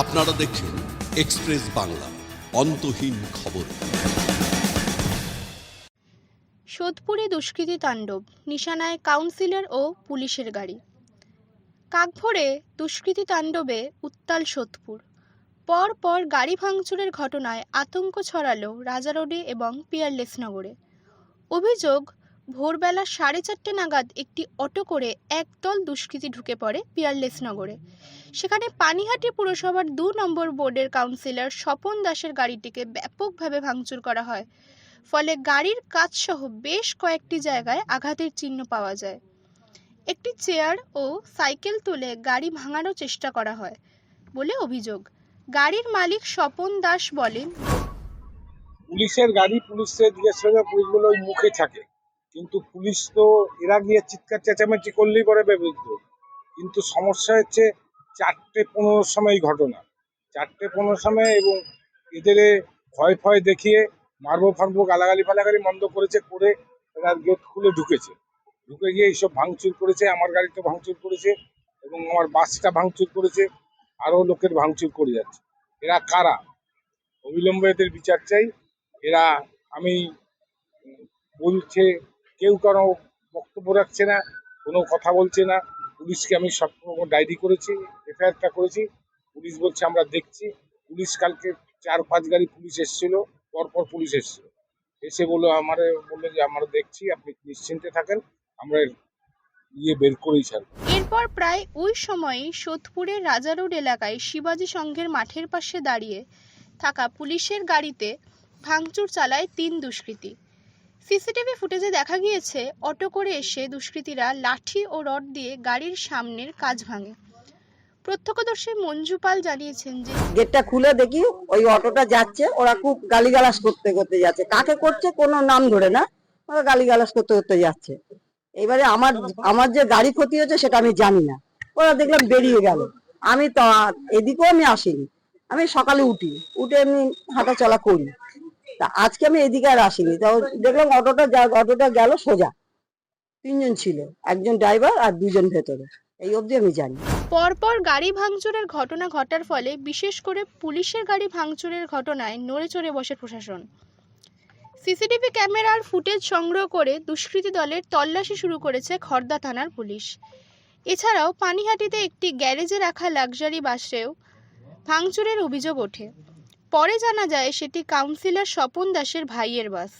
আপনারা দেখছেন এক্সপ্রেস বাংলা, অন্তহীন খবর। সোদপুরে দুষ্কৃতী তাণ্ডব, নিশানায় কাউন্সিলর ও পুলিশের গাড়ি। কাকভোরে দুষ্কৃতী তাণ্ডবে উত্তাল সোদপুর। পর গাড়ি ভাঙচুরের ঘটনায় আতঙ্ক ছড়ালো রাজা রোডে এবং পিয়ারলেস নগরে। অভিযোগ, ভোরবেলা 4:30 নাগাদ একটি অটো করে একদল দুষ্কৃতী ঢুকে পড়ে পিয়ারলেস নগরে। সেখানে পানিহাটি পুরসভার 2 নম্বর ওয়ার্ডের কাউন্সিলর স্বপন দাসের গাড়িটিকে ব্যাপকভাবে ভাঙচুর করা হয়। ফলে গাড়ির কাচসহ বেশ কয়েকটি জায়গায় আঘাতের চিহ্ন পাওয়া যায়। একটি চেয়ার ও সাইকেল তুলে গাড়ি ভাঙানোর চেষ্টা করা হয় বলে অভিযোগ। গাড়ির মালিক স্বপন দাস বলেন, পুলিশের গাড়ি, পুলিশে জিজ্ঞেস করলে পুলিশগুলো ওই মুখে থাকে, কিন্তু পুলিশ তো এরা গিয়ে চিৎকার চেঁচামেচি করলেই পরে ব্যবহৃত। কিন্তু সমস্যা হচ্ছে 4:15 সময় ঘটনা, 4:15 সময়, এবং এদের ভয় দেখিয়ে মারবো ফারবো গালাগালি ফালাগালি বন্ধ করেছে, করে এরা গেট খুলে ঢুকে গিয়ে এইসব ভাঙচুর করেছে। আমার গাড়িটা ভাঙচুর করেছে এবং আমার বাসটা ভাঙচুর করেছে, আরও লোকের ভাঙচুর করে যাচ্ছে। এরা কারা? অবিলম্বে এদের বিচার চাই। এরা আমি বলছে, কেউ কারো বক্তব্য রাখছে না, কোনো কথা বলছে না। পুলিশকে আমি সব ডায়েরি করেছি, এফআইআরটা করেছি। পুলিশ বলছে আমরা দেখছি। পুলিশ কালকে 4-5 গাড়ি পুলিশ এসেছিল, পরপর পুলিশ এসেছিল, এসে বললো যে আমরা দেখছি, আপনি নিশ্চিন্তে থাকেন, আমরা বের করেই ছাড়ব। এরপর প্রায় ওই সময়ই সোদপুরের রাজা রোড এলাকায় শিবাজি সংঘের মাঠের পাশে দাঁড়িয়ে থাকা পুলিশের গাড়িতে ভাঙচুর চালায় 3 দুষ্কৃতী। সিসিটিভি ফুটেজে দেখা গিয়েছে, অটো করে এসে দুষ্কৃতীরা লাঠি ও রড দিয়ে গাড়ির সামনের কাচ ভাঙে। প্রত্যক্ষদর্শী মঞ্জু পাল জানিয়েছেন যে গেটটা খুলে দেখি ওই অটোটা যাচ্ছে, ওরা খুব গালিগালাজ করতে যাচ্ছে। কাকে করছে কোনো নাম ধরে না, ওরা গালিগালাজ করতে যাচ্ছে। এবারে আমার যে গাড়ি ক্ষতি হয়েছে সেটা আমি জানি না, ওরা দেখলাম বেরিয়ে গেল। আমি তো এদিকেও আমি আসিনি, আমি সকালে উঠে এমনি হাঁটা চলা করি, তা আজকে আমি এদিকে আর আসিনি। তাও দেখলাম অটোটা গেল সোজা। 3 জন ছিল, একজন ড্রাইভার আর 2 জন ভেতরে, এই অবধি আমি জানি। পরপর গাড়ি ভাঙচুরের ঘটনা ঘটার ফলে বিশেষ করে পুলিশের গাড়ি ভাঙচুরের ঘটনায় নড়েচড়ে বসে প্রশাসন। সিসিটিভি ক্যামেরার ফুটেজ সংগ্রহ করে দুষ্কৃতী দলের তল্লাশি শুরু করেছে খড়দা থানার পুলিশ। এছাড়াও পানিহাটিতে একটি গ্যারেজে রাখা লাক্সারি বাসেও ভাঙচুরের অভিযোগ ওঠে। পরে জানা যায় সেটি কাউন্সিলর স্বপন দাসের ভাইয়ের বাস।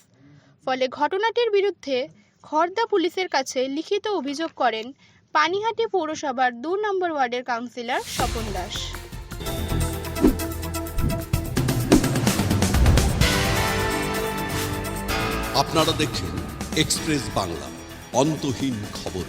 ফলে ঘটনাটির বিরুদ্ধে খড়দা পুলিশের কাছে লিখিত অভিযোগ করেন পানিহাটি পৌরসভার 2 নম্বর ওয়ার্ডের কাউন্সিলর স্বপন দাস। আপনারা দেখছেন এক্সপ্রেস বাংলা, অন্তহীন খবর।